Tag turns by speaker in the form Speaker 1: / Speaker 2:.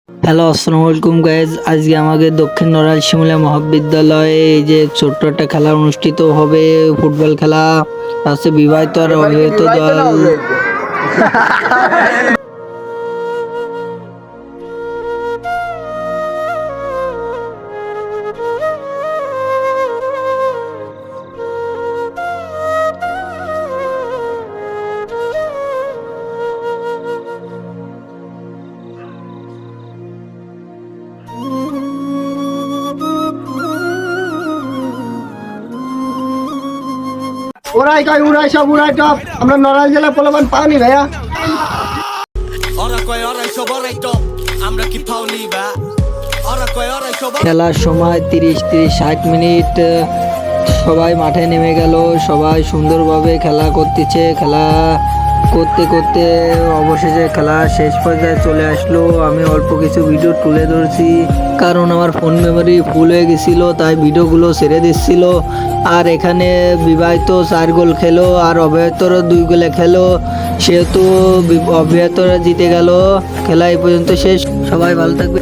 Speaker 1: Hello, আসসালামু আলাইকুম guys. আজকে আমাদের দক্ষিণ নড়াইল শিমুলা মহাবিদ্যালয়ে এই যে ছোট্ট একটা খেলা অনুষ্ঠিত হবে, ফুটবল খেলা। আছে বিবাহিত আর অবিবাহিত দল।
Speaker 2: ওরাই কয় উড়াই সব উড়াই টপ আমরা নড়াইল জেলা পোলাপান পাওনি ভাইয়া।
Speaker 3: Ora koi ora shoborai top আমরা কি ফাউলি বা ora koi ora shoborai
Speaker 1: খেলার সময় 30-60 মিনিট সবাই মাঠে নেমে গেল। সবাই সুন্দরভাবে খেলা করতেছে। খেলা করতে করতে অবশেষে খেলা শেষ পর্যায়ে চলে আসলো। আমি অল্প কিছু ভিডিও তুলে ধরছি, কারণ আমার ফোন মেমোরি ফুল হয়ে গেছিল, তাই ভিডিওগুলো ছেড়ে দিচ্ছিল। আর এখানে বিবাহিত 4 গোল খেলো আর অবিবাহিতরা 2 গোলে খেলো, সেহেতু অবিবাহিতরা জিতে গেল। খেলা এই পর্যন্ত শেষ। সবাই ভালো থাকবে।